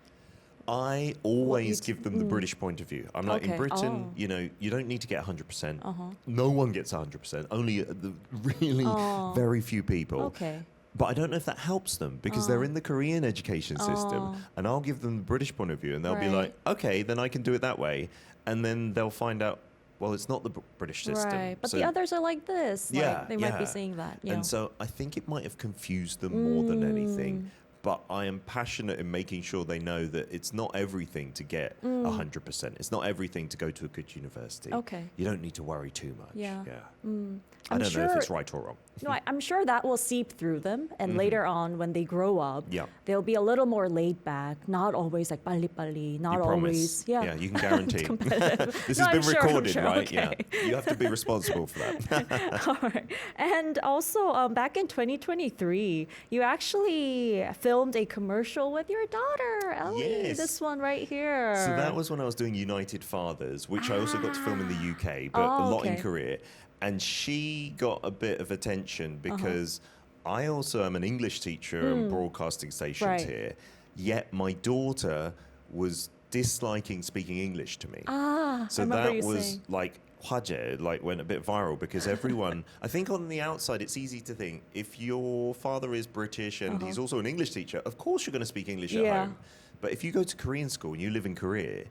I always give them the British point of view. I'm like, in Okay. Britain, you know, you don't need to get 100%. No one gets 100%. Only the really very few people. Okay. But I don't know if that helps them because they're in the Korean education system, and I'll give them the British point of view, and they'll be like, Right. okay, then I can do it that way. And then they'll find out, well, it's not the British system. Right. But So- the others are like this. Like, yeah, they might be yeah. saying that. Yeah. And so I think it might have confused them more than anything. But I am passionate in making sure they know that it's not everything to get 100%. It's not everything to go to a good university. Okay. You don't need to worry too much. Yeah. I I'm don't know if sure- it's right or wrong. No, I'm sure that will seep through them, and later on, when they grow up, Yeah. they'll be a little more laid back. Not always like 빨리빨리. Not You always. promise? Yeah. you can guarantee. This No, has I'm been sure, I'm recorded, sure, right? okay. Yeah. You have to be responsible for that. All right. And also, back in 2023, you actually filmed filmed a commercial with your daughter, Ellie. Yes. This one right here. So that was when I was doing United Fathers, which I also got to film in the UK, but a lot in Korea. And she got a bit of attention because I also am an English teacher and broadcasting stations here. Yet my daughter was disliking speaking English to me. So I remember that you was saying. like 화제, like went a bit viral because everyone, I think on the outside it's easy to think if your father is British and he's also an English teacher, of course you're going to speak English at home. But if you go to Korean school and you live in Korea,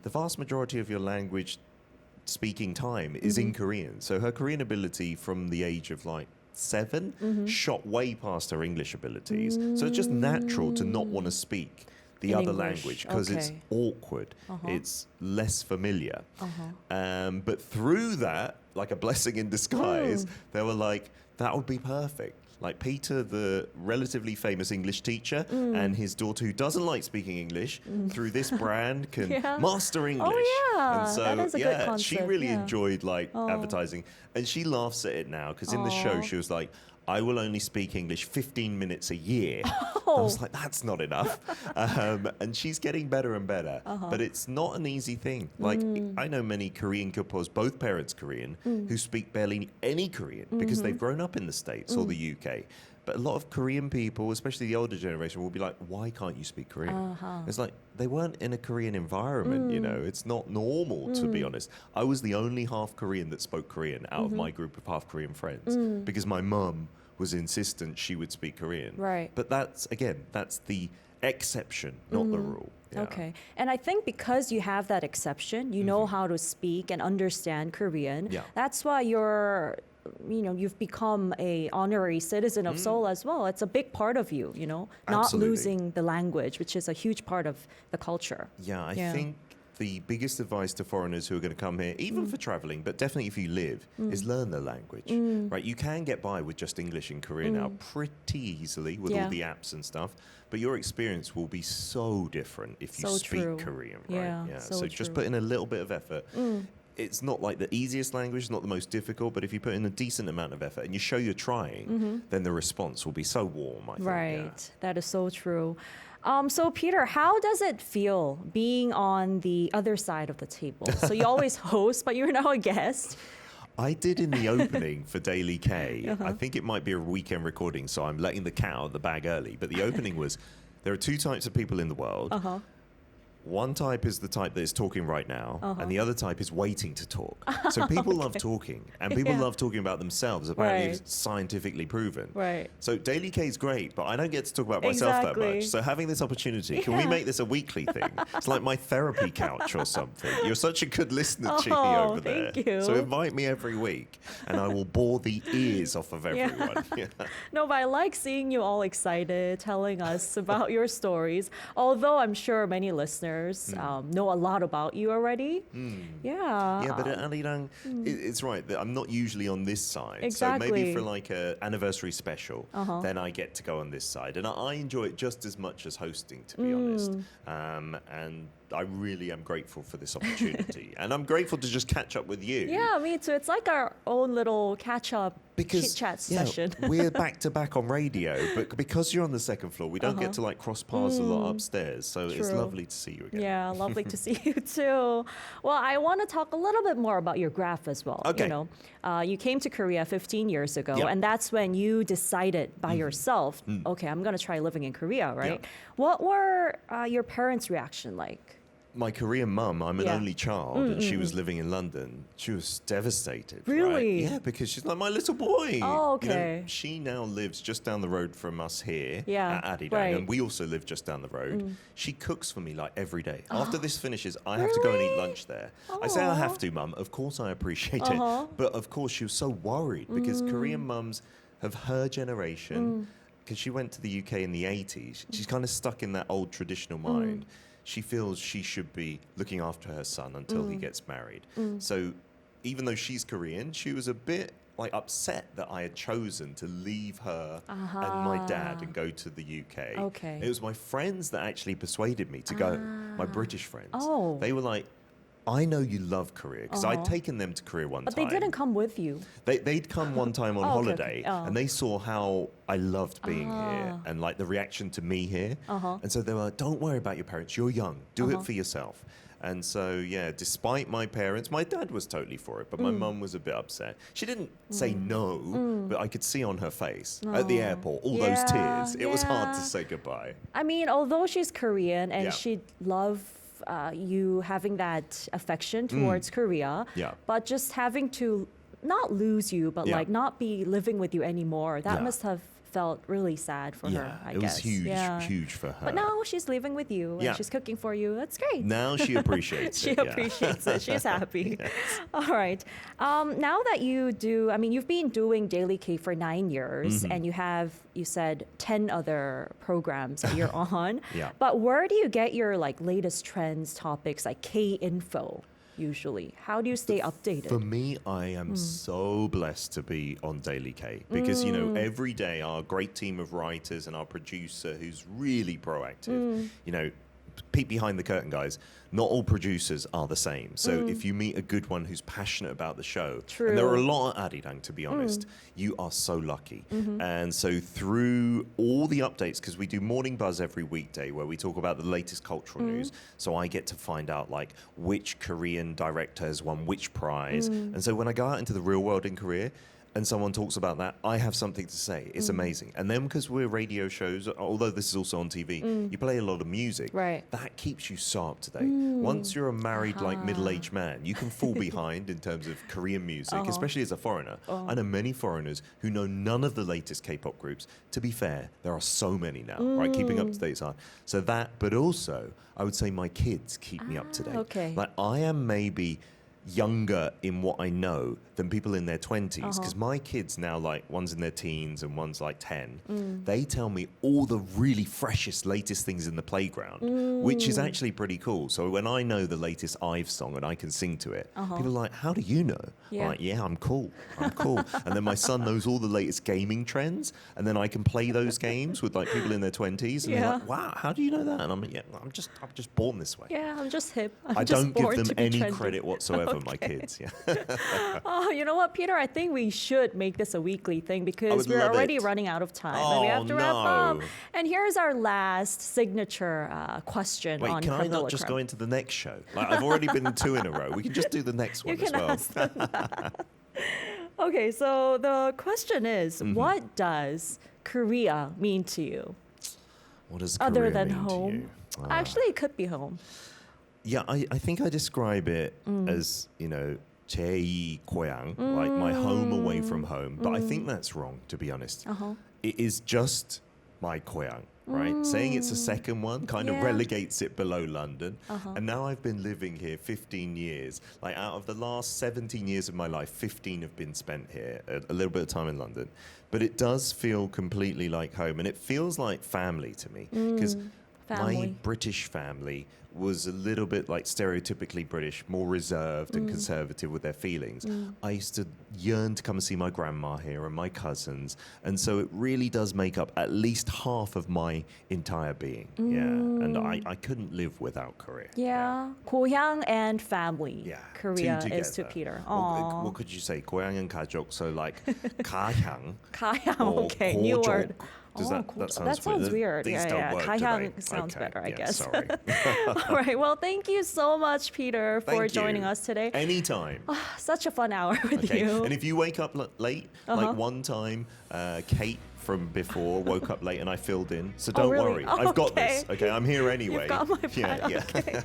the vast majority of your language speaking time is in Korean. So her Korean ability from the age of like 7 shot way past her English abilities. So it's just natural to not want to speak the In other English, language because it's okay. awkward, it's less familiar. But through that, like a blessing in disguise, they were like, that would be perfect. Like Peter, the relatively famous English teacher, and his daughter who doesn't like speaking English, through this brand can master English. Oh, yeah. And so, That is a good concept, she really yeah. enjoyed like advertising. And she laughs at it now because in the show she was like, I will only speak English 15 minutes a year. I was like, that's not enough. And she's getting better and better. But it's not an easy thing. Like, I know many Korean couples, both parents Korean, who speak barely any Korean because they've grown up in the States or the UK. But a lot of Korean people, especially the older generation, will be like, why can't you speak Korean? It's like, they weren't in a Korean environment, you know. It's not normal, to be honest. I was the only half Korean that spoke Korean out of my group of half Korean friends because my mum was insistent she would speak Korean. Right. But that's, again, that's the exception, not the rule. Yeah. Okay. And I think because you have that exception, you know how to speak and understand Korean. Yeah. That's why you've become a honorary citizen of Seoul as well. It's a big part of you, not Absolutely. losing the language, which is a huge part of the culture. Yeah, I think the biggest advice to foreigners who are going to come here, even for traveling, but definitely if you live, is learn the language. Right? You can get by with just English and Korean now pretty easily with all the apps and stuff, but your experience will be so different if you So speak true. Korean, right? Yeah, so just true. put in a little bit of effort. It's not like the easiest language, it's not the most difficult, but if you put in a decent amount of effort and you show you're trying, then the response will be so warm, I think. Right. That is so true. So Peter, how does it feel being on the other side of the table? So you always host, but you're now a guest. I did in the opening for Daily K. I think it might be a weekend recording, so I'm letting the cat out of the bag early. But the opening was, there are two types of people in the world. One type is the type that is talking right now, and the other type is waiting to talk. So people love talking, and people love talking about themselves. Apparently, Right. it's scientifically proven. Right. So Daily K is great, but I don't get to talk about myself that Exactly. much. So having this opportunity, can we make this a weekly thing? It's like my therapy couch or something. You're such a good listener, Chini, Oh, over there. thank you. So invite me every week, and I will bore the ears off of everyone. Yeah. No, but I like seeing you all excited, telling us about your stories. Although I'm sure many listeners know a lot about you already. Yeah. Yeah, but at Arirang, it's right that I'm not usually on this side. Exactly. So maybe for like an anniversary special, then I get to go on this side. And I enjoy it just as much as hosting, to be honest. And I really am grateful for this opportunity. And I'm grateful to just catch up with you. Yeah, me too. It's like our own little catch-up chit-chat session. We're back to back on radio, but because you're on the second floor, we don't get to like cross paths a lot upstairs. So it's True. lovely to see you again. Yeah, lovely to see you too. Well, I want to talk a little bit more about your graph as well. Okay. You came to Korea 15 years ago, Yep. and that's when you decided by yourself, okay, I'm going to try living in Korea, right? Yeah. What were your parents' reaction like? My Korean mum, I'm an Yeah. only child, and she was living in London. She was devastated. Really? Right? Yeah, because she's like my little boy. Oh, okay. She now lives just down the road from us here Yeah, at Arirang, right. and we also live just down the road. She cooks for me like every day. After this finishes, I have to go and eat Really? lunch there. I say I have to, mum. Of course I appreciate it. But of course she was so worried because Korean mums of her generation, because she went to the UK in the 80s, she's kind of stuck in that old traditional mind. She feels she should be looking after her son until he gets married. So even though she's Korean, she was a bit like upset that I had chosen to leave her and my dad and go to the UK. Okay. It was my friends that actually persuaded me to go, my British friends. Oh. They were like, I know you love Korea because I'd taken them to Korea one But time. they didn't come with you. They'd come one time on Oh, okay, holiday okay. Oh. and they saw how I loved being here and like the reaction to me here. And so they were like, don't worry about your parents. You're young. Do it for yourself. And so, yeah, despite my parents, my dad was totally for it, but my mum was a bit upset. She didn't say no, but I could see on her face at the airport, all those tears. It was hard to yeah. say goodbye. I mean, although she's Korean and Yeah. she'd love you having that affection towards Korea, Yeah. but just having to not lose you, but Yeah. like not be living with you anymore, that Yeah. must have felt really sad for her, I it guess. was huge, Yeah. huge for her. But now she's living with you and Yeah. she's cooking for you. That's great. Now she appreciates She it. yeah. appreciates it. She's happy. All right. Now that you do, I mean, you've been doing Daily K for 9 years Mm-hmm. and you said 10 other programs that you're on. Yeah. But where do you get your like latest trends, topics like K info usually? How do you stay updated? For me, I am so blessed to be on Daily K because, you know, every day our great team of writers and our producer who's really proactive, you know, peek behind the curtain, guys. Not all producers are the same. So if you meet a good one who's passionate about the show, and there are a lot at Arirang, to be honest, you are so lucky. And so through all the updates, because we do Morning Buzz every weekday where we talk about the latest cultural news, so I get to find out like which Korean director has won which prize. And so when I go out into the real world in Korea, and someone talks about that, I have something to say. It's amazing. And then because we're radio shows, although this is also on TV, you play a lot of music. Right. That keeps you so up to date. Once you're a married, like middle-aged man, you can fall behind in terms of Korean music, especially as a foreigner. I know many foreigners who know none of the latest K-pop groups. To be fair, there are so many now, right? Keeping up to date is hard. So that, but also, I would say my kids keep me up to date. okay. Like I am maybe younger in what I know than people in their 20s because my kids now, like one's in their teens and one's like 10, they tell me all the really freshest latest things in the playground, which is actually pretty cool. So when I know the latest IVE song and I can sing to it, people are like, how do you know? Yeah. I'm like, yeah, I'm cool. And then my son knows all the latest gaming trends and then I can play those games with like people in their 20s and they're Yeah. like, wow, how do you know that? And I'm like, yeah, I'm just born this way. Yeah, I'm just hip. I just don't give born them to be any trendy. credit whatsoever, my kids. Yeah. Oh, you know what, Peter? I think we should make this a weekly thing because would we're love already it. running out of time. and we have to wrap up. no. And here's our last signature question Wait, on can I not just Creme. go into the next show? Like, I've already been in 2 in a row. We can just do the next one You as can well. ask them that. Okay, so the question is, what does Korea mean to you? What does Other Korea than mean to home? you? Actually, it could be home. Yeah, I think I describe it as, you know, 제2 고향, like my home away from home. But I think that's wrong, to be honest. It is just my 고향, right? Saying it's a second one kind of Yeah. relegates it below London. And now I've been living here 15 years. Like out of the last 17 years of my life, 15 have been spent here, a little bit of time in London. But it does feel completely like home. And it feels like family to me. Because my Family. British family was a little bit like stereotypically British, more reserved and conservative with their feelings. I used to yearn to come and see my grandma here and my cousins. And so it really does make up at least half of my entire being. Yeah. And I couldn't live without Korea. Yeah, 고향 and family. Yeah. Korea two is to together. Peter. What Aw. could you say? 고향 and 가족. So like 가향. 가향, or okay, new 고족. word. Does Oh, that sounds weird. These Yeah, don't yeah. work 가향 today. sounds Okay, better, I yeah, guess. Sorry. All right. Well, thank you so much, Peter, for Thank joining you. us today. Anytime. Such a fun hour with Okay. you. And if you wake up late, like one time, Kate from before woke up late and I filled in. So don't really? worry. Oh, I've got okay. this. Okay, I'm here anyway. You've got my back. Yeah. Okay.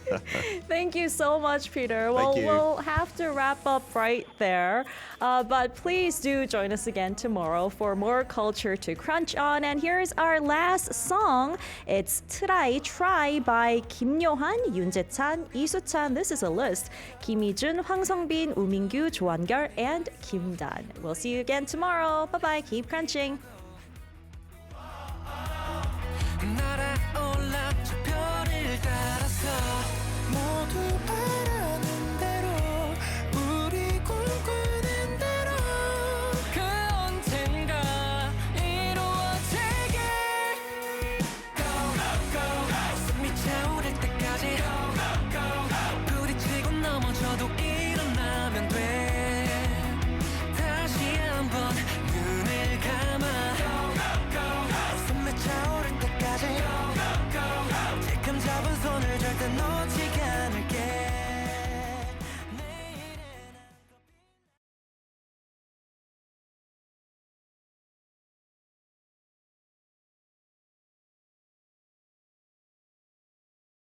Thank you so much, Peter. Well, you. we'll have to wrap up right there. But please do join us again tomorrow for more culture to crunch on. And here's our last song. It's Try by 김요한, 윤재찬, 이수찬. This is a list. 김희준, 황성빈, 우민규, 조한결, and 김단. We'll see you again tomorrow. Bye-bye. Keep crunching.